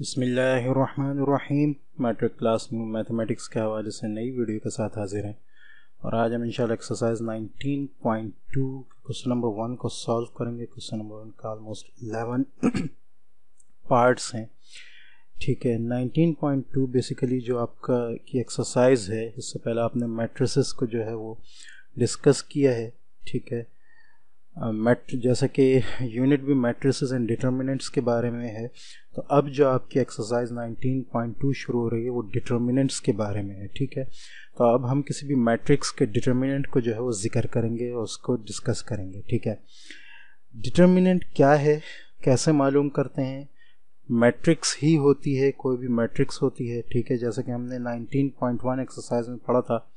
बिस्मिल्लाहिर्रहमानिर्रहीम। Matric class में mathematics के हवाले से नई वीडियो के साथ हाजिर हैं और आज हम इंशाल्लाह एक्सरसाइज 19.2 क्वेश्चन नंबर 1 को सॉल्व करेंगे। क्वेश्चन नंबर 1 का ऑलमोस्ट 11 पार्ट्स हैं। ठीक है, 19.2 बेसिकली जो आपका की एक्सरसाइज है, इससे पहले आपने मैट्रिसेस को जो है वो डिस्कस किया है। ठीक है, जैसे कि यूनिट भी मैट्रिसेस एंड डिटर्मिनेंट्स के बारे में है, तो अब जो आपकी एक्सरसाइज 19.2 शुरू हो रही है वो डिटर्मिनेंट्स के बारे में है। ठीक है, तो अब हम किसी भी मैट्रिक्स के डिटर्मिनेंट को जो है वो जिक्र करेंगे और उसको डिस्कस करेंगे। ठीक है, डिटर्मिनेंट क्या है, कैसे मालूम करते हैं। मैट्रिक्स ही होती है, कोई भी मैट्रिक्स होती है। ठीक है, जैसे कि हमने 19.1 एक्सरसाइज में पढ़ा था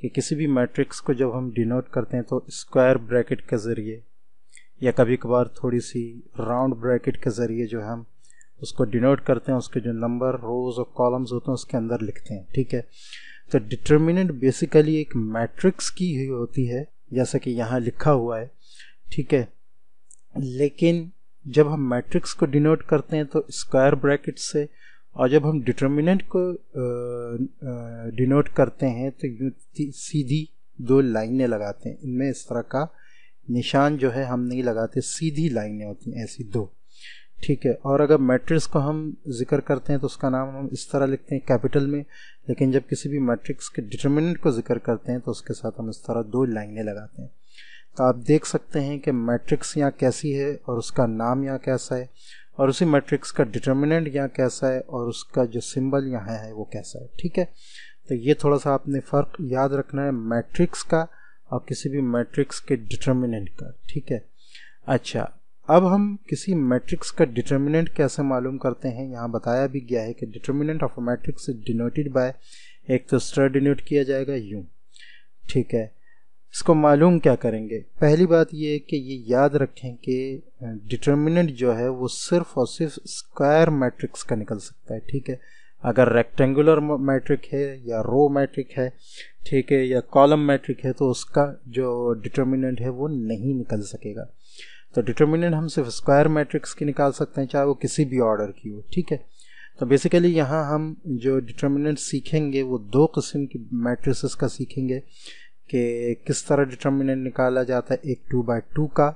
कि किसी भी मैट्रिक्स को जब हम डिनोट करते हैं तो स्क्वायर ब्रैकेट के ज़रिए या कभी कभार थोड़ी सी राउंड ब्रैकेट के ज़रिए जो हम उसको डिनोट करते हैं, उसके जो नंबर रोज और कॉलम्स होते हैं उसके अंदर लिखते हैं। ठीक है, तो डिटर्मिनेंट बेसिकली एक मैट्रिक्स की ही होती है, जैसा कि यहाँ लिखा हुआ है। ठीक है, लेकिन जब हम मैट्रिक्स को डिनोट करते हैं तो स्क्वायर ब्रैकेट से, और जब हम डिटर्मिनेंट को डिनोट करते हैं तो सीधी दो लाइनें लगाते हैं। इनमें इस तरह का निशान जो है हम नहीं लगाते, सीधी लाइनें होती हैं ऐसी दो। ठीक है, और अगर मैट्रिक्स को हम जिक्र करते हैं तो उसका नाम हम इस तरह लिखते हैं कैपिटल में, लेकिन जब किसी भी मैट्रिक्स के डिटर्मिनेंट को जिक्र करते हैं तो उसके साथ हम इस तरह दो लाइनें लगाते हैं। तो आप देख सकते हैं कि मैट्रिक्स यहाँ कैसी है और उसका नाम यहाँ कैसा है, और उसी मैट्रिक्स का डिटर्मिनेंट यहाँ कैसा है और उसका जो सिंबल यहाँ है वो कैसा है। ठीक है, तो ये थोड़ा सा आपने फ़र्क याद रखना है मैट्रिक्स का और किसी भी मैट्रिक्स के डिटर्मिनेंट का। ठीक है, अच्छा, अब हम किसी मैट्रिक्स का डिटर्मिनेंट कैसे मालूम करते हैं। यहाँ बताया भी गया है कि determinant of a matrix is denoted by, एक तो स्टार डिनोट किया जाएगा यूँ। ठीक है, इसको मालूम क्या करेंगे। पहली बात ये है कि ये याद रखें कि डिटर्मिनेंट जो है वो सिर्फ और सिर्फ स्क्वायर मैट्रिक्स का निकल सकता है। ठीक है, अगर रेक्टेंगुलर मैट्रिक है या रो मैट्रिक है, ठीक है, या कॉलम मैट्रिक है, तो उसका जो डिटर्मिनेंट है वो नहीं निकल सकेगा। तो डिटर्मिनेंट हम सिर्फ स्क्वायर मैट्रिक्स की निकाल सकते हैं, चाहे वो किसी भी ऑर्डर की हो। ठीक है, तो बेसिकली यहाँ हम जो डिटर्मिनेंट सीखेंगे वो दो किस्म की मैट्रिसेस का सीखेंगे कि किस तरह डिटर्मिनेंट निकाला जाता है, एक 2/2 का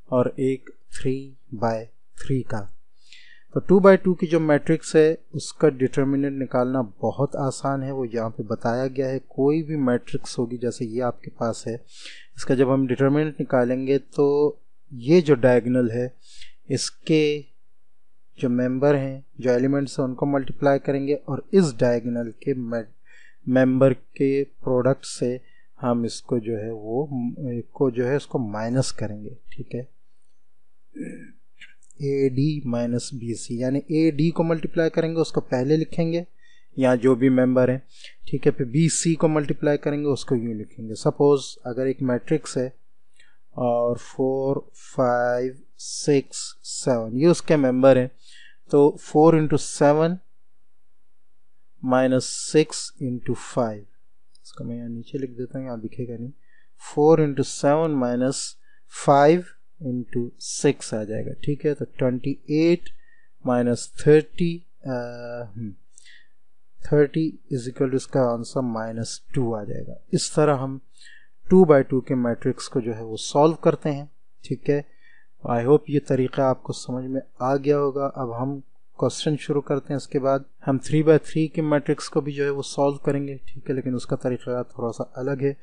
और एक 3/3 का। तो 2/2 की जो मैट्रिक्स है उसका डिटर्मिनेंट निकालना बहुत आसान है, वो यहाँ पे बताया गया है। कोई भी मैट्रिक्स होगी, जैसे ये आपके पास है, इसका जब हम डिटर्मिनेंट निकालेंगे तो ये जो डायगोनल है इसके जो मेंबर हैं, जो एलिमेंट्स हैं, उनको मल्टीप्लाई करेंगे और इस डायगोनल के मेंबर के प्रोडक्ट से हम इसको जो है वो इसको माइनस करेंगे। ठीक है, AD माइनस BC, यानी AD को मल्टीप्लाई करेंगे, उसको पहले लिखेंगे यहाँ जो भी मेंबर है। ठीक है, फिर BC को मल्टीप्लाई करेंगे, उसको यूँ लिखेंगे। सपोज अगर एक मैट्रिक्स है और 4 5 6 7 ये उसके मेंबर हैं, तो 4 × 7 माइनस 6 × 5, इसको मैं यहाँ नीचे लिख देता हूँ, यहाँ दिखेगा नहीं। 4 × 7 माइनस 5 × 6 आ जाएगा। ठीक है, तो 28 माइनस 30 इज इक्वल टू इसका आंसर -2 आ जाएगा। इस तरह हम 2/2 के मैट्रिक्स को जो है वो सॉल्व करते हैं। ठीक है, आई होप ये तरीका आपको समझ में आ गया होगा। अब हम क्वेश्चन शुरू करते हैं, इसके बाद हम 3/3 के मैट्रिक्स को भी जो है वो सॉल्व करेंगे। ठीक है, लेकिन उसका तरीका थोड़ा सा अलग है,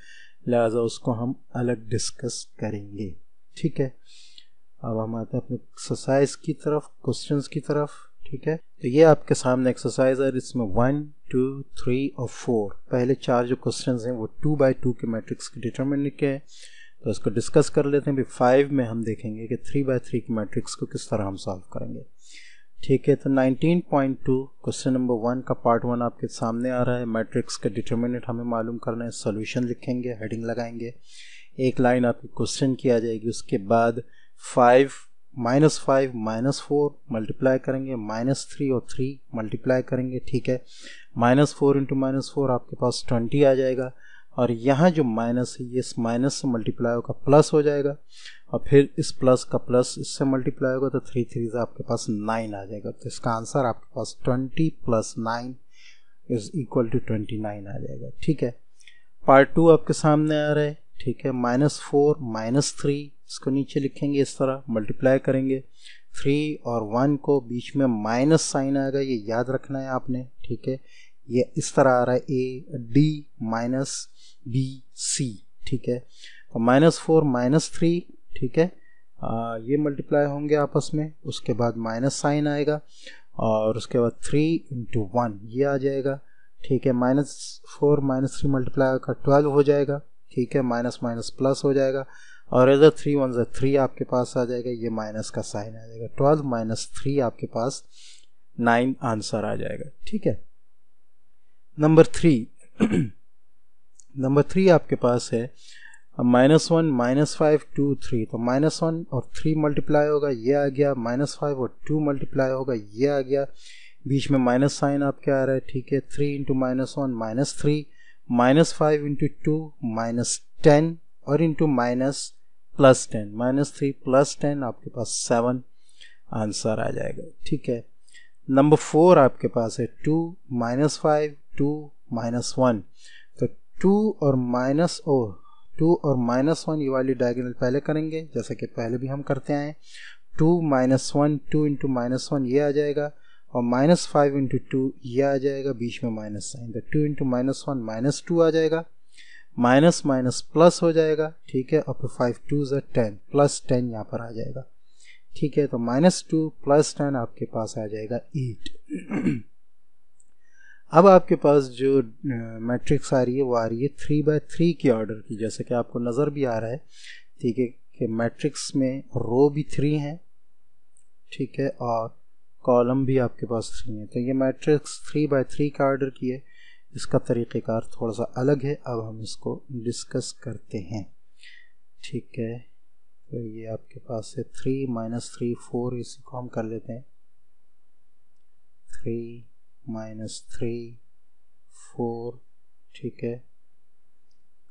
लिहाजा उसको हम अलग डिस्कस करेंगे। ठीक है, अब हम आते हैं अपने एक्सरसाइज की तरफ, क्वेश्चंस की तरफ। ठीक है, तो ये आपके सामने एक्सरसाइज है, इसमें 1 2 3 और 4 पहले 4 जो क्वेश्चंस हैं वो 2/2 के मैट्रिक्स के डिटर्मिनेंट के हैं, तो इसको डिस्कस कर लेते हैं। फिर 5 में हम देखेंगे कि 3/3 के मैट्रिक्स को किस तरह हम सॉल्व करेंगे। ठीक है, तो 19.2 क्वेश्चन नंबर 1 का पार्ट 1 आपके सामने आ रहा है। मैट्रिक्स का डिटर्मिनेंट हमें मालूम करना है, सॉल्यूशन लिखेंगे, हेडिंग लगाएंगे, एक लाइन आपकी क्वेश्चन की आ जाएगी। उसके बाद 5 -4 मल्टीप्लाई करेंगे, -3 और 3 मल्टीप्लाई करेंगे। ठीक है, -4 × -4 आपके पास 20 आ जाएगा। और यहाँ जो माइनस है ये इस माइनस से मल्टीप्लाई होगा प्लस हो जाएगा, और फिर इस प्लस का प्लस इससे मल्टीप्लाई होगा तो 3 3 आपके पास 9 आ जाएगा। तो इसका आंसर आपके पास 20 + 9 = 29 आ जाएगा। ठीक है, पार्ट 2 आपके सामने आ रहा है। ठीक है, -4 -3 इसको नीचे लिखेंगे, इस तरह मल्टीप्लाई करेंगे 3 और 1 को, बीच में माइनस साइन आएगा, ये याद रखना है आपने। ठीक है, ये इस तरह आ रहा है AD - BC। ठीक है, तो -4 -3, ठीक है, ये मल्टीप्लाई होंगे आपस में, उसके बाद माइनस साइन आएगा और उसके बाद 3 × 1 ये आ जाएगा। ठीक है, -4 -3 मल्टीप्लाई होकर 12 हो जाएगा। ठीक है, माइनस माइनस प्लस हो जाएगा और इधर 3 1 × 3 आपके पास आ जाएगा, ये माइनस का साइन आ जाएगा। 12 - 3 आपके पास 9 आंसर आ जाएगा। ठीक है, नंबर 3 नंबर 3 आपके पास है -1 -5 2 3, तो -1 और 3 मल्टीप्लाई होगा, ये आ गया, -5 और 2 मल्टीप्लाई होगा, ये आ गया, बीच में माइनस साइन आपके आ रहा है। ठीक है, 3 × -1 -3, -5 × 2 -10 और इंटू +10, -3 + 10 आपके पास 7 आंसर आ जाएगा। ठीक है, नंबर 4 आपके पास है 2 -5 2 -1, तो 2 और -1 ये वाली डायगोनल पहले करेंगे, जैसे कि पहले भी हम करते आए। 2 -1 2 × -1 ये आ जाएगा और -5 × 2 ये आ जाएगा, बीच में माइनस साइन, तो 2 × -1 -2 आ जाएगा, माइनस माइनस प्लस हो जाएगा। ठीक है, और फिर 5 2 = 10 +10 यहाँ पर आ जाएगा। ठीक है, तो -2 + 10 आपके पास आ जाएगा 8। अब आपके पास जो मैट्रिक्स आ रही है वो आ रही है 3/3 के ऑर्डर की, जैसे कि आपको नज़र भी आ रहा है। ठीक है, कि मैट्रिक्स में रो भी 3 है, ठीक है, और कॉलम भी आपके पास 3 है। तो ये मैट्रिक्स 3/3 का ऑर्डर की है, इसका तरीक़ेकार थोड़ा सा अलग है, अब हम इसको डिस्कस करते हैं। ठीक है, तो ये आपके पास है 3 - 3 4, इसी को हम कर लेते हैं 3 - 3 4। ठीक है,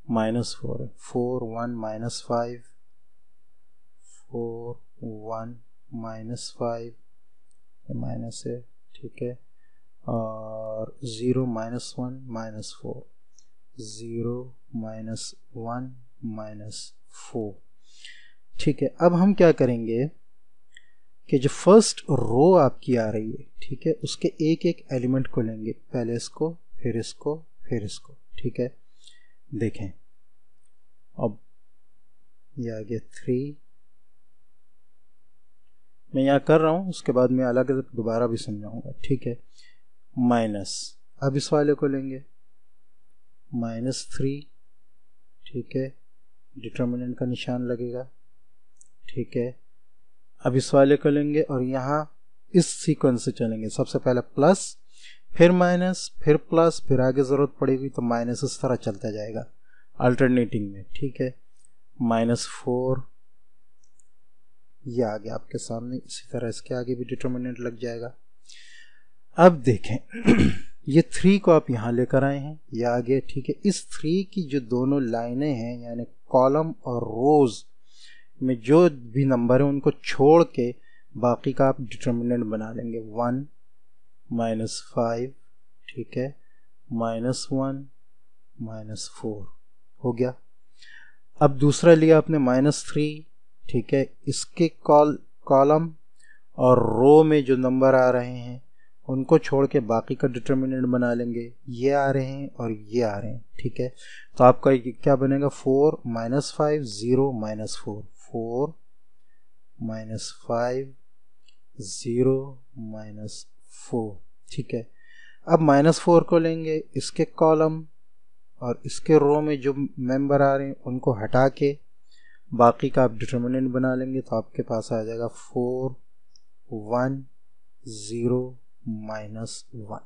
-4 है, 4 1 -5 4 1 -5 माइनस है। ठीक है, और 0 - 1 -4 0 -1 -4। ठीक है, अब हम क्या करेंगे कि जो फर्स्ट रो आपकी आ रही है, ठीक है, उसके एक एक एलिमेंट को लेंगे, पहले इसको फिर इसको फिर इसको। ठीक है, देखें अब ये आ गया 3, मैं यहाँ कर रहा हूँ, उसके बाद मैं अलग अलग दोबारा भी समझाऊंगा। ठीक है, माइनस, अब इस वाले को लेंगे -3। ठीक है, डिटर्मिनेंट का निशान लगेगा। ठीक है, अब इस वाले को लेंगे और यहाँ इस सीक्वेंस से चलेंगे, सबसे पहले प्लस, फिर माइनस, फिर प्लस, फिर आगे ज़रूरत पड़ेगी तो माइनस, इस तरह चलता जाएगा अल्टरनेटिंग में। ठीक है, -4 ये आ गया आपके सामने, इसी तरह इसके आगे भी डिटर्मिनेंट लग जाएगा। अब देखें ये 3 को आप यहाँ लेकर आए हैं, ये आ गया। ठीक है, इस 3 की जो दोनों लाइनें हैं, यानी कॉलम और रोज में जो भी नंबर है उनको छोड़ के बाकी का आप डिटर्मिनेंट बना लेंगे। 1 -5, ठीक है, -1 -4 हो गया। अब दूसरा लिया आपने -3, ठीक है, इसके कॉलम और रो में जो नंबर आ रहे हैं उनको छोड़ के बाकी का डिटर्मिनेंट बना लेंगे, ये आ रहे हैं और ये आ रहे हैं। ठीक है, तो आपका क्या बनेगा, 4 -5 0 -4 4 -5 0 -4। ठीक है, अब -4 को लेंगे, इसके कॉलम और इसके रो में जो मेंबर आ रहे हैं उनको हटा के बाकी का आप डिटर्मिनेंट बना लेंगे, तो आपके पास आ जाएगा 4 1 0 -1।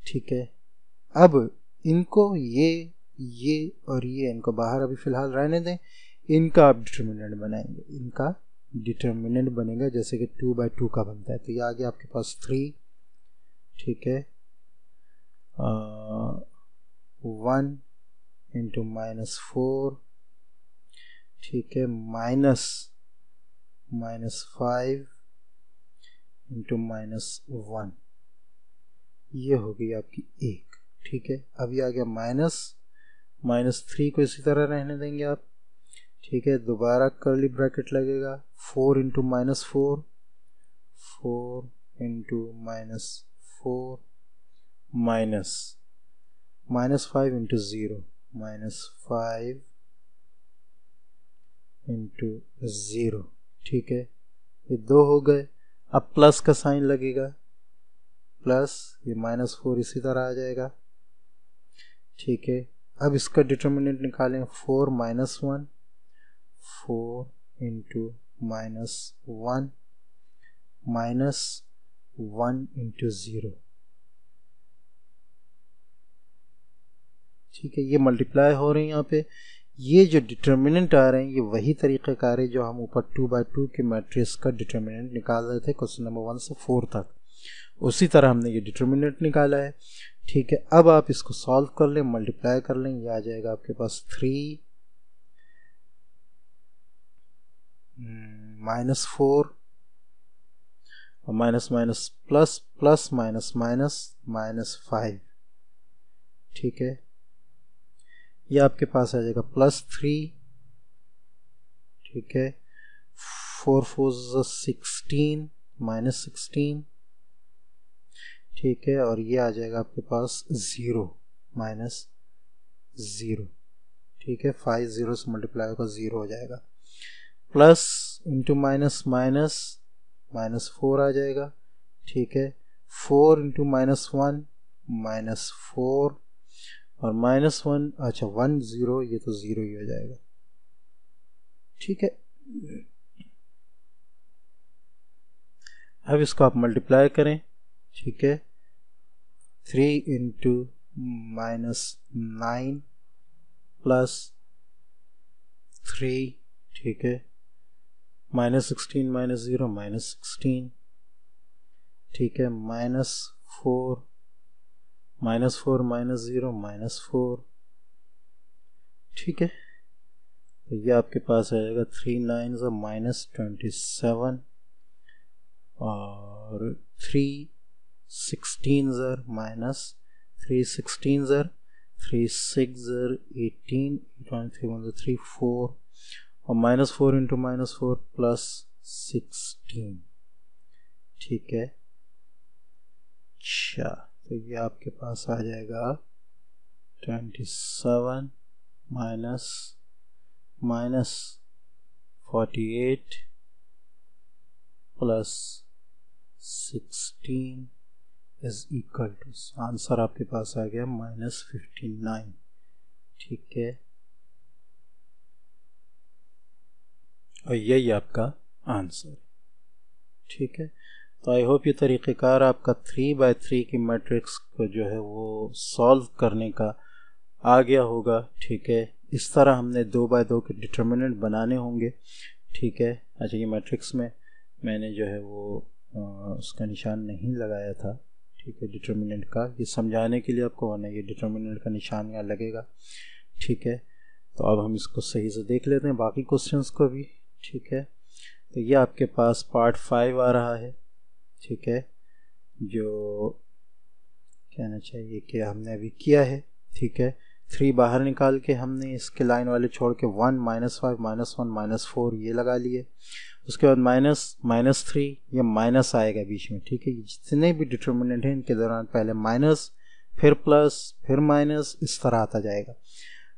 ठीक है, अब इनको ये और ये इनको बाहर अभी फ़िलहाल रहने दें, इनका आप डिटर्मिनेंट बनाएंगे, इनका डिटर्मिनेंट बनेगा जैसे कि 2/2 का बनता है। तो ये आ गया आपके पास 3, ठीक है, 1 इंटू -4, ठीक है, -5 इंटू -1, ये हो गई आपकी 1, ठीक है। अभी आ गया -3 को इसी तरह रहने देंगे आप, ठीक है। दोबारा कर्ली ब्रैकेट लगेगा, 4 इंटू -4, 4 इंटू -4 -5 इंटू 0, -5 इंटू 0, ठीक है। ये 2 हो गए। अब प्लस का साइन लगेगा, प्लस ये -4 इसी तरह आ जाएगा, ठीक है। अब इसका डिटर्मिनेंट निकालें, 4 - 1, 4 इंटू -1 -1 इंटू 0, ठीक है। ये मल्टीप्लाई हो रहे हैं यहाँ पे। ये जो डिटर्मिनेंट आ रहे हैं ये वही तरीक़ाकार है जो हम ऊपर 2×2 के मैट्रिक्स का डिटर्मिनेंट निकाल रहे थे क्वेश्चन नंबर 1 से 4 तक, उसी तरह हमने ये डिटर्मिनेंट निकाला है, ठीक है। अब आप इसको सॉल्व कर लें, मल्टीप्लाई कर लें, ये आ जाएगा आपके पास 3 -4 और minus minus plus plus minus minus -5, ठीक है। ये आपके पास आ जाएगा +3, ठीक है। 4 4 16 -16, ठीक है। और ये आ जाएगा आपके पास 0 -0, ठीक है। 5 0 से मल्टीप्लाई होगा 0 हो जाएगा, प्लस इंटू माइनस माइनस -4 आ जाएगा, ठीक है। 4 इंटू -1 -4 और -1, अच्छा 1 0, ये तो 0 ही हो जाएगा, ठीक है। अब इसको आप मल्टीप्लाई करें, ठीक है। 3 इंटू -9 प्लस 3, ठीक है, -16 -0 -16, ठीक है, -4 -4 -0 -4, ठीक है। तो ये आपके पास आ जाएगा 3 9 -27 और 3 16 -3 16 3 6 18 3 3 4 और -4 इंटू -4 प्लस 16, ठीक है। अच्छा, तो ये आपके पास आ जाएगा 27 -48 plus 16 is equal to, answer आपके पास आ गया -59, ठीक है। और यही आपका आंसर, ठीक है। तो आई होप ये तरीक़ेकार आपका 3×3 की मैट्रिक्स को जो है वो सॉल्व करने का आ गया होगा, ठीक है। इस तरह हमने 2×2 के डिटर्मिनेंट बनाने होंगे, ठीक है। अच्छा, ये मैट्रिक्स में मैंने जो है वो उसका निशान नहीं लगाया था, ठीक है, डिटर्मिनेंट का, ये समझाने के लिए आपको, वरना ये डिटर्मिनेंट का निशान यहाँ लगेगा, ठीक है। तो अब हम इसको सही से देख लेते हैं बाकी क्वेश्चंस को भी, ठीक है। तो ये आपके पास पार्ट 5 आ रहा है, ठीक है, जो कहना चाहिए कि हमने अभी किया है, ठीक है। 3 बाहर निकाल के हमने इसके लाइन वाले छोड़ के 1 -5 -1 -4 ये लगा लिए, उसके बाद -3, ये माइनस आएगा बीच में, ठीक है। जितने भी डिटर्मिनेंट हैं इनके दौरान पहले माइनस, फिर प्लस, फिर माइनस, इस तरह आता जाएगा।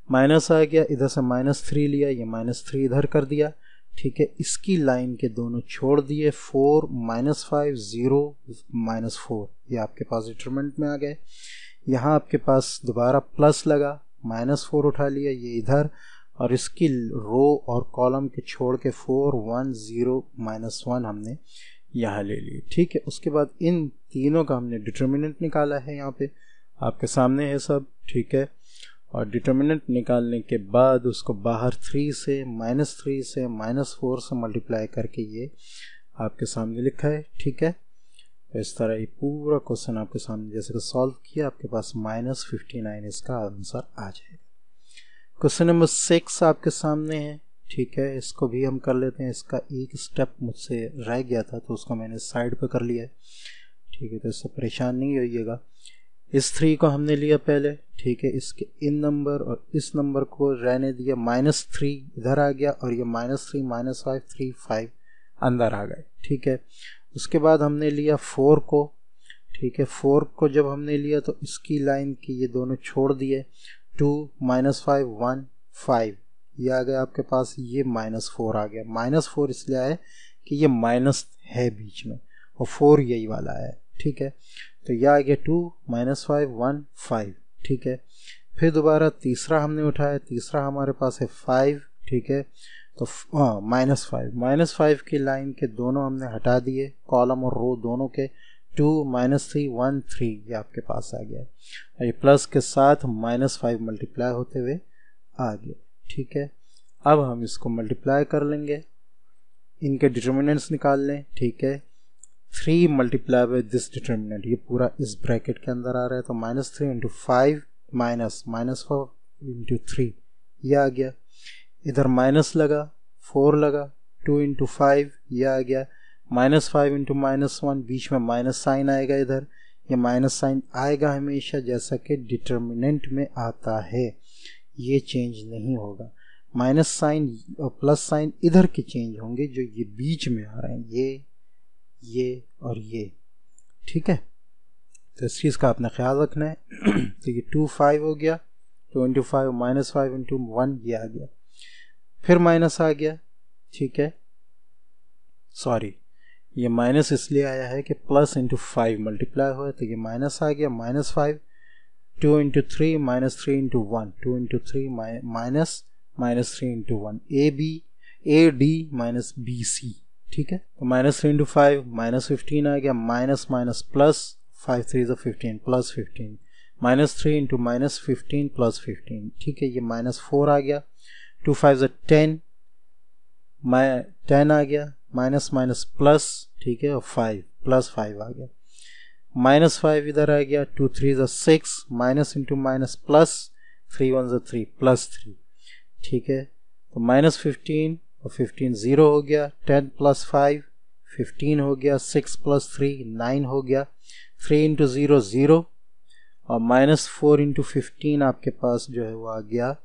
माइनस आ गया, इधर से -3 लिया, ये -3 इधर कर दिया, ठीक है। इसकी लाइन के दोनों छोड़ दिए, 4 -5 0 -4, ये आपके पास डिटरमिनेंट में आ गए। यहाँ आपके पास दोबारा प्लस लगा, -4 उठा लिया, ये इधर, और इसकी रो और कॉलम के छोड़ के 4 1 0 -1 हमने यहाँ ले लिए, ठीक है। उसके बाद इन तीनों का हमने डिटरमिनेंट निकाला है, यहाँ पे आपके सामने है सब, ठीक है। और डिटर्मिनेंट निकालने के बाद उसको बाहर 3 से -3 से -4 से मल्टीप्लाई करके ये आपके सामने लिखा है, ठीक है। तो इस तरह ये पूरा क्वेश्चन आपके सामने जैसे कि सॉल्व किया, आपके पास -59 इसका आंसर आ जाएगा। क्वेश्चन नंबर 6 आपके सामने है, ठीक है। इसको भी हम कर लेते हैं। इसका एक स्टेप मुझसे रह गया था तो उसको मैंने साइड पे कर लिया है, ठीक है। तो इससे परेशान नहीं होइएगा। इस 3 को हमने लिया पहले, ठीक है। इसके इन नंबर और इस नंबर को रहने दिया, -3 इधर आ गया और ये -3 -5 3 5 अंदर आ गए, ठीक है। उसके बाद हमने लिया 4 को, ठीक है। 4 को जब हमने लिया तो इसकी लाइन की ये दोनों छोड़ दिए, 2 -5 1 5 ये आ गया आपके पास, ये -4 आ गया। -4 इसलिए आया कि ये माइनस है बीच में और 4 यही वाला है, ठीक है। तो यह आ गया 2 -5 1 5, ठीक है। फिर दोबारा तीसरा हमने उठाया, तीसरा हमारे पास है 5, ठीक है। तो -5 की लाइन के दोनों हमने हटा दिए, कॉलम और रो दोनों के। 2 -3 1 3 ये आपके पास आ गया और ये प्लस के साथ -5 मल्टीप्लाई होते हुए आ गया, ठीक है। अब हम इसको मल्टीप्लाई कर लेंगे, इनके डिटर्मिनेंट्स निकाल लें, ठीक है। 3 मल्टीप्लाई बाय दिस डिटर्मिनेंट, ये पूरा इस ब्रैकेट के अंदर आ रहा है, तो -3 × 5 -4 × 3 ये आ गया। इधर माइनस लगा, 4 लगा, 2 × 5 ये आ गया, -5 × -1 बीच में माइनस साइन आएगा। इधर ये माइनस साइन आएगा हमेशा, जैसा कि डिटर्मिनेंट में आता है, ये चेंज नहीं होगा। माइनस साइन और प्लस साइन इधर के चेंज होंगे, जो ये बीच में आ रहे हैं, ये और ये, ठीक है। तो इस चीज़ का आपने ख्याल रखना है। तो ये 2 5 हो गया, 2 × 5 -5 × 1 ये आ गया, फिर माइनस आ गया, ठीक है। सॉरी, ये माइनस इसलिए आया है कि प्लस × 5 मल्टीप्लाई हुआ है, तो ये माइनस आ गया, -5 2 × 3 -3 × 1 2 × 3 -3 × 1 AD -BC, ठीक है। तो -3 × 5 -15 आ गया, माइनस प्लस 5 3 15 प्लस 15 -3 × -15 प्लस 15, ठीक है। ये -4 आ गया, 2 5 10 10 आ गया, माइनस प्लस, ठीक है, और 5 प्लस 5 आ गया, -5 इधर आ गया, 2 3 6 minus into minus plus, 3 1 3 plus 3, ठीक है। तो -15 और 15 0 हो गया, 10 + 5 15 हो गया, 6 + 3 9 हो गया, 3 × 0 0 और -4 × 15 आपके पास जो है वो आ गया,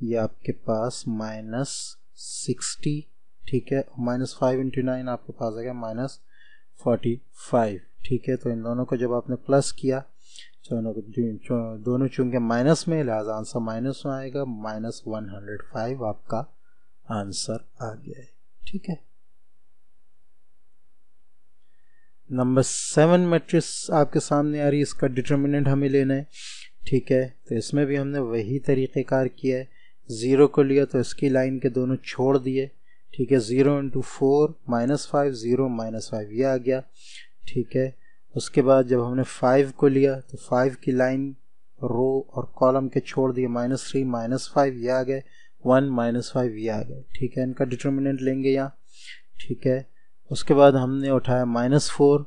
ये आपके पास -60, ठीक है। -5 × 9 आपके पास आ गया -45, ठीक है। तो इन दोनों को जब आपने प्लस किया, दोनों चूंकि माइनस में, लिहाजा आंसर माइनस में आएगा, -105 आपका आंसर आ गया है, ठीक है। नंबर 7 मैट्रिक्स आपके सामने आ रही है, इसका डिटर्मिनेंट हमें लेना है, ठीक है। तो इसमें भी हमने वही तरीक़ेकार किया है, 0 को लिया तो इसकी लाइन के दोनों छोड़ दिए, ठीक है। 0 × 4 -5 0 -5 ये आ गया, ठीक है। उसके बाद जब हमने 5 को लिया तो 5 की लाइन रो और कॉलम के छोड़ दिए, -3 -5 ये आ गए, 1 -5 ये आ गए, ठीक है। इनका डिटर्मिनेंट लेंगे यहाँ, ठीक है। उसके बाद हमने उठाया -4,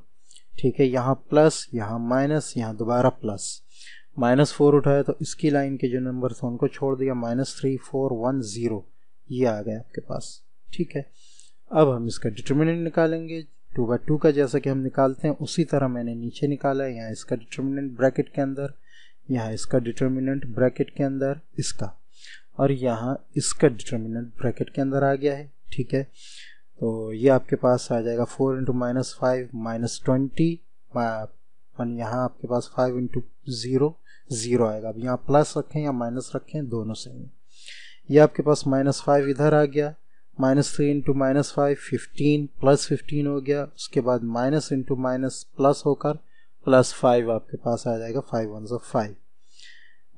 ठीक है। यहाँ प्लस, यहाँ माइनस, यहाँ दोबारा प्लस, -4 उठाया तो इसकी लाइन के जो नंबर थे उनको छोड़ दिया, -3 4 1 0 ये आ गया आपके पास, ठीक है। अब हम इसका डिटर्मिनेंट निकालेंगे 2/2 का, जैसा कि हम निकालते हैं उसी तरह मैंने नीचे निकाला है। यहाँ इसका डिटर्मिनेंट ब्रैकेट के अंदर, यहाँ इसका डिटर्मिनेंट ब्रैकेट के अंदर इसका, और यहाँ इसका डिटर्मिनेंट ब्रैकेट के अंदर आ गया है, ठीक है। तो ये आपके पास आ जाएगा 4 × -5 -20, यहाँ आपके पास 5 × 0 0 आएगा। अब यहाँ प्लस रखें या माइनस रखें, दोनों सही है। ये आपके पास -5 इधर आ गया, -3 × -5 15 प्लस 15 हो गया, उसके बाद माइनस इंटू माइनस प्लस होकर +5 आपके पास आ जाएगा, 5 1 5।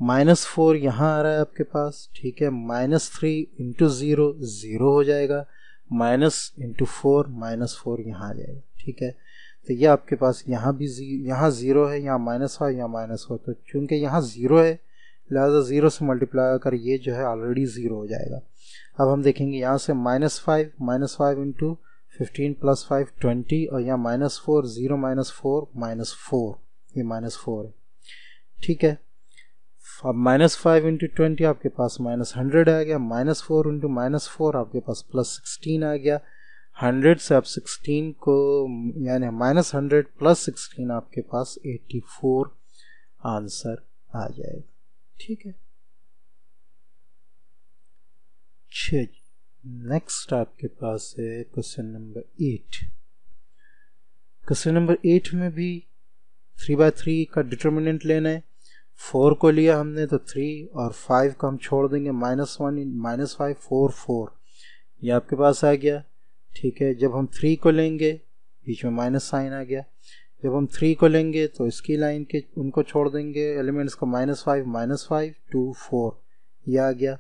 -4 यहाँ आ रहा है आपके पास, ठीक है। -3 × 0 0 हो जाएगा, -4 -4 यहाँ आ जाएगा, ठीक है। तो ये आपके पास यहाँ भी यहाँ 0 है, यहाँ -5 यहाँ -4, तो चूँकि यहाँ 0 है लिहाजा 0 से मल्टीप्लाई कर ये जो है ऑलरेडी 0 हो जाएगा। अब हम देखेंगे यहाँ से -5 × 15 + 5 20 और यहाँ -4 0 -4 -4 ये -4 है, ठीक है। अब -5 इंटू 20 आपके पास -100 आ गया, -4 इंटू -4 आपके पास +16 आ गया। 100 से आप 16 को यानी -100 + 16 आपके पास 84 आंसर आ जाएगा। ठीक है, नेक्स्ट आपके पास है क्वेश्चन नंबर 8। क्वेश्चन नंबर 8 में भी 3/3 का डिटर्मिनेंट लेना है। 4 को लिया हमने तो 3 और 5 को हम छोड़ देंगे, -1 -5 4 4 ये आपके पास आ गया। ठीक है, जब हम 3 को लेंगे बीच में माइनस साइन आ गया। जब हम 3 को लेंगे तो इसकी लाइन के उनको छोड़ देंगे एलिमेंट्स को, -5 2 4 ये आ गया।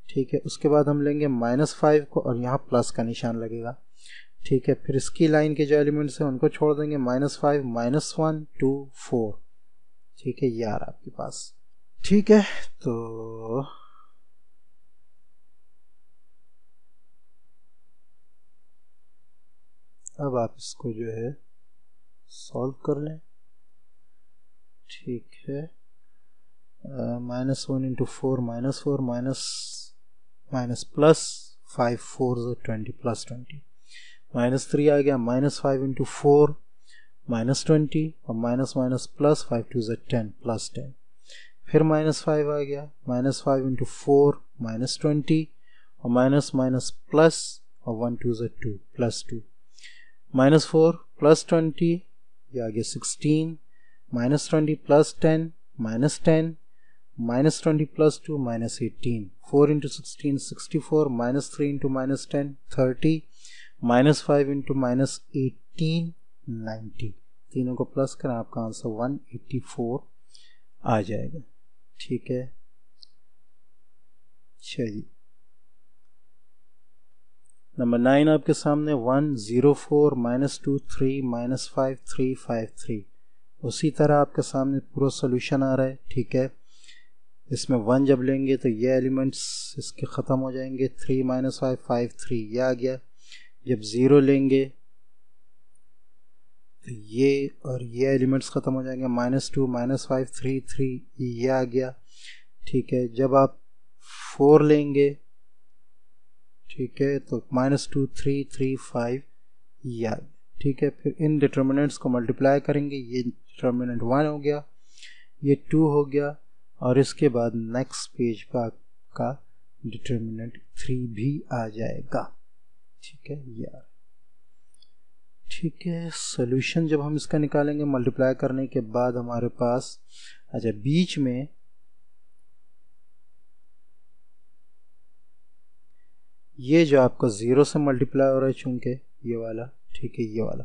ठीक है, उसके बाद हम लेंगे -5 को और यहाँ प्लस का निशान लगेगा। ठीक है, फिर इसकी लाइन के जो एलिमेंट्स हैं उनको छोड़ देंगे, -5 -1 2 4। ठीक है, ये आ रहा आपके पास। ठीक है, तो अब आप इसको जो है सॉल्व कर लें। ठीक है, -1 इंटू 4 -4 माइनस प्लस 5 4 20 +20 -3 आ गया, -5 इंटू 4 -20 और माइनस प्लस 5 2 10 +10। फिर -5 आ गया, -5 इंटू 4 -20 और माइनस प्लस और 1 2 2 +2 -4 +20 ये आ गया 16 -20 +10 -10 -20 +2 -18 4 इंटू 16 64 -3 इंटू -10 30 -5 इंटू -18 90। तीनों को प्लस करें आपका आंसर 184 आ जाएगा। ठीक है, चलिए नंबर 9 आपके सामने 1 0 4 -2 3 -5 3 5 3। उसी तरह आपके सामने पूरा सोल्यूशन आ रहा है। ठीक है, इसमें 1 जब लेंगे तो ये एलिमेंट्स इसके ख़त्म हो जाएंगे, 3 -5 5 3 ये आ गया। जब 0 लेंगे तो ये और ये एलिमेंट्स ख़त्म हो जाएंगे, -2 -5 3 3 ये आ गया। ठीक है, जब आप 4 लेंगे, ठीक है, तो -2 3 3 5 ये आ गया। ठीक है, फिर इन डिटर्मिनेंट्स को मल्टीप्लाई करेंगे, ये डिटर्मिनेंट 1 हो गया, ये 2 हो गया और इसके बाद नेक्स्ट पेज पर आपका डिटर्मिनेंट 3 भी आ जाएगा। ठीक है यार, ठीक है, सॉल्यूशन जब हम इसका निकालेंगे मल्टीप्लाई करने के बाद हमारे पास, अच्छा बीच में ये जो आपका 0 से मल्टीप्लाई हो रहा है चूंकि ये वाला, ठीक है ये वाला,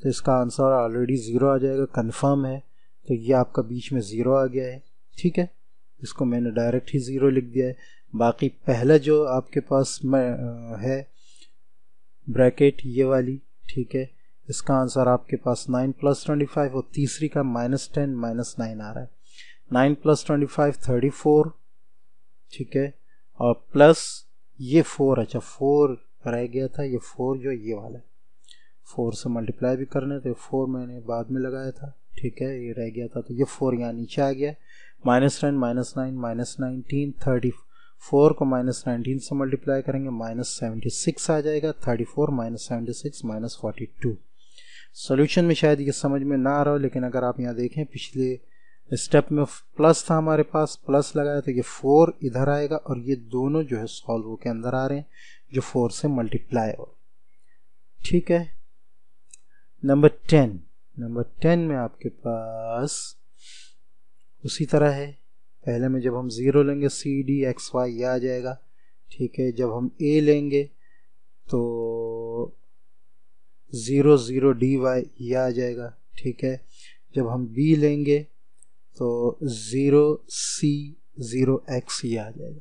तो इसका आंसर ऑलरेडी 0 आ जाएगा, कंफर्म है। तो ये आपका बीच में 0 आ गया है। ठीक है, इसको मैंने डायरेक्ट ही 0 लिख दिया है। बाकी पहला जो आपके पास है ब्रैकेट ये वाली, ठीक है, इसका आंसर आपके पास 9 + 25 और तीसरी का -10 -9 आ रहा है। 9 + 25 34, ठीक है, और प्लस ये 4, अच्छा 4 रह गया था, ये 4 जो ये वाला है 4 से मल्टीप्लाई भी करने, तो 4 मैंने बाद में लगाया था। ठीक है, ये रह गया था, तो ये 4 यहाँ नीचे आ गया। -10 -9 -19 34 को -19 से मल्टीप्लाई करेंगे, -76 आ जाएगा। 34 -76 -42। सॉल्यूशन में शायद ये समझ में ना आ रहा हो, लेकिन अगर आप यहाँ देखें पिछले स्टेप में प्लस था हमारे पास, प्लस लगाया तो ये 4 इधर आएगा और ये दोनों जो है सॉल्व के अंदर आ रहे हैं जो 4 से मल्टीप्लाई हो। ठीक है, नंबर 10 में आपके पास उसी तरह है। पहले में जब हम 0 लेंगे CD XY ये आ जाएगा। ठीक है, जब हम A लेंगे तो 0 0 DY ये आ जाएगा। ठीक है, जब हम B लेंगे तो 0 C 0 X ये आ जाएगा।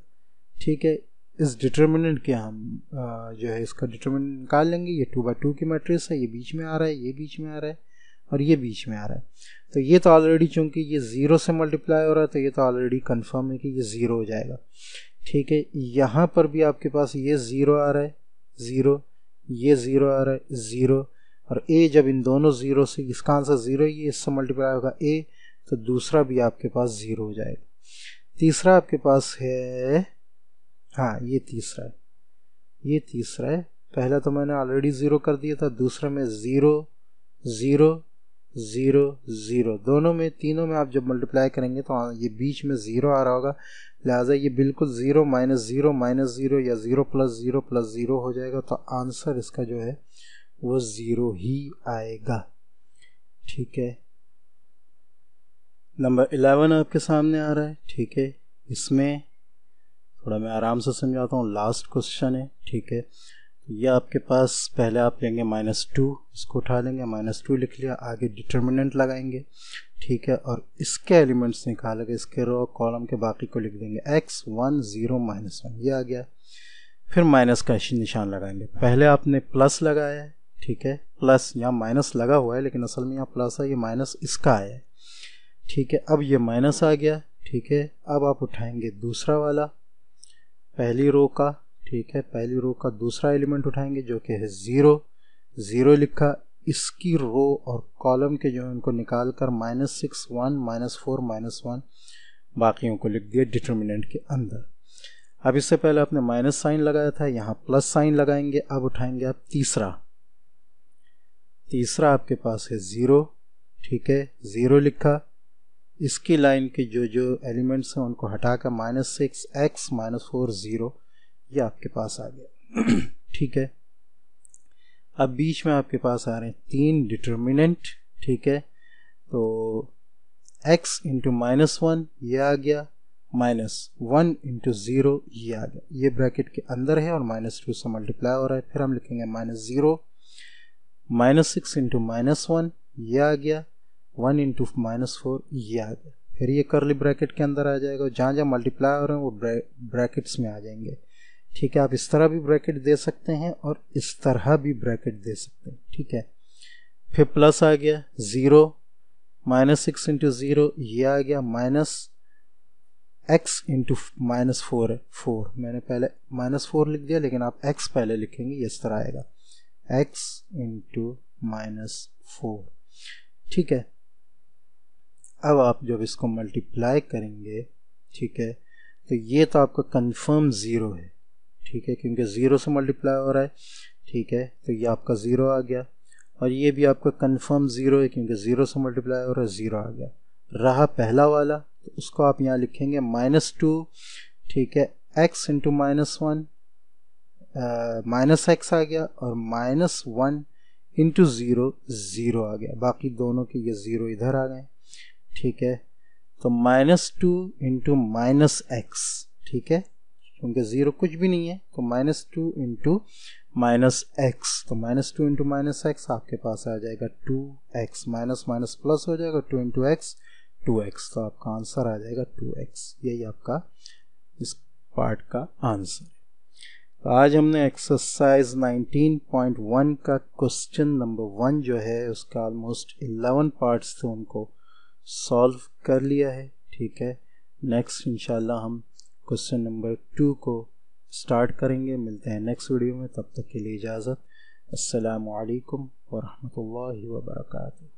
ठीक है, इस डिटर्मिनेंट के हम जो है इसका डिटर्मिनेंट निकाल लेंगे। ये 2/2 की मैट्रिक्स है, ये बीच में आ रहा है, ये बीच में आ रहा है और ये बीच में आ रहा है। तो ये तो ऑलरेडी चूंकि ये 0 से मल्टीप्लाई हो रहा है तो ये तो ऑलरेडी कंफर्म है कि ये 0 हो जाएगा। ठीक है, यहाँ पर भी आपके पास ये 0 आ रहा है, 0, ये 0 आ रहा है, 0, और A जब इन दोनों 0 से, इसका आंसर 0 ही, इससे मल्टीप्लाई होगा A, तो दूसरा भी आपके पास 0 हो जाएगा। तीसरा आपके पास है, हाँ ये तीसरा है। पहला तो मैंने ऑलरेडी 0 कर दिया था, दूसरा में 0 0 0 0, दोनों में, तीनों में आप जब मल्टीप्लाई करेंगे तो ये बीच में 0 आ रहा होगा, लिहाजा ये बिल्कुल 0 माइनस 0 माइनस 0 या 0 प्लस 0 प्लस 0 हो जाएगा। तो आंसर इसका जो है वो 0 ही आएगा। ठीक है, नंबर 11 आपके सामने आ रहा है। ठीक है, इसमें थोड़ा मैं आराम से समझाता हूँ, लास्ट क्वेश्चन है। ठीक है, ये आपके पास पहले आप लेंगे -2, इसको उठा लेंगे, -2 लिख लिया, आगे डिटर्मिनेंट लगाएंगे। ठीक है, और इसके एलिमेंट्स निकालेंगे, इसके रो कॉलम के बाकी को लिख देंगे, x 1 0 -1, ये आ गया। फिर माइनस का निशान लगाएंगे, पहले आपने प्लस लगाया है। ठीक है, प्लस, यहाँ माइनस लगा हुआ है लेकिन असल में यहाँ प्लस है, ये माइनस इसका आया है। ठीक है, अब ये माइनस आ गया। ठीक है, अब आप उठाएंगे दूसरा वाला, पहली रो का। ठीक है, पहली रो का दूसरा एलिमेंट उठाएंगे जो कि है 0 0 लिखा, इसकी रो और कॉलम के जो है उनको निकाल कर -6 1 -4 -1 बाकियों को लिख दिया डिटर्मिनेंट के अंदर। अब इससे पहले आपने माइनस साइन लगाया था, यहाँ प्लस साइन लगाएंगे। अब उठाएंगे आप तीसरा आपके पास है 0। ठीक है, 0 लिखा, इसकी लाइन के जो जो एलिमेंट्स हैं उनको हटाकर -6 x -4 0, ये आपके पास आ गया। ठीक है, अब बीच में आपके पास आ रहे हैं 3 डिटर्मिनेंट। ठीक है, तो x इंटू -1 ये आ गया, -1 इंटू 0 ये आ गया, ये ब्रैकेट के अंदर है और -2 से मल्टीप्लाई हो रहा है। फिर हम लिखेंगे -0 -6 इंटू -1 ये आ गया, 1 इंटू -4 ये आ गया। फिर ये करली ब्रैकेट के अंदर आ जाएगा, जहाँ जहाँ मल्टीप्लाई हो रहे हैं वो ब्रैकेट्स में आ जाएंगे। ठीक है, आप इस तरह भी ब्रैकेट दे सकते हैं और इस तरह भी ब्रैकेट दे सकते हैं। ठीक है, फिर प्लस आ गया 0 -6 इंटू 0 ये आ गया, -x इंटू -4 है, 4 मैंने पहले -4 लिख दिया लेकिन आप x पहले लिखेंगे, ये इस तरह आएगा, x इंटू -4। ठीक है, अब आप जब इसको मल्टीप्लाई करेंगे, ठीक है, तो ये तो आपका कंफर्म 0 है। ठीक है, क्योंकि 0 से मल्टीप्लाई हो रहा है। ठीक है, तो ये आपका 0 आ गया, और ये भी आपका कंफर्म 0 है क्योंकि 0 से मल्टीप्लाई हो रहा है, 0 आ गया। रहा पहला वाला, तो उसको आप यहाँ लिखेंगे -2। ठीक है, x इंटू -1 -x आ गया, और -1 इंटू 0 0 आ गया, बाकी दोनों के ये 0 इधर आ गए। ठीक है, तो -2 इंटू -x। ठीक है, क्योंकि 0 कुछ भी नहीं है, तो -2 इंटू -x, तो -2 इंटू -x आपके पास आ जाएगा 2x, माइनस माइनस प्लस हो जाएगा, 2 इंटू x 2x, तो आपका आंसर आ जाएगा 2x। यही आपका इस पार्ट का आंसर है। तो आज हमने एक्सरसाइज 19.1 का क्वेश्चन नंबर 1 जो है उसका ऑलमोस्ट 11 पार्ट्स थे, उनको सॉल्व कर लिया है। ठीक है, नेक्स्ट इंशाल्लाह हम क्वेश्चन नंबर 2 को स्टार्ट करेंगे। मिलते हैं नेक्स्ट वीडियो में, तब तक के लिए इजाज़त। अस्सलामु अलैकुम व रहमतुल्लाहि व बरकातुहू।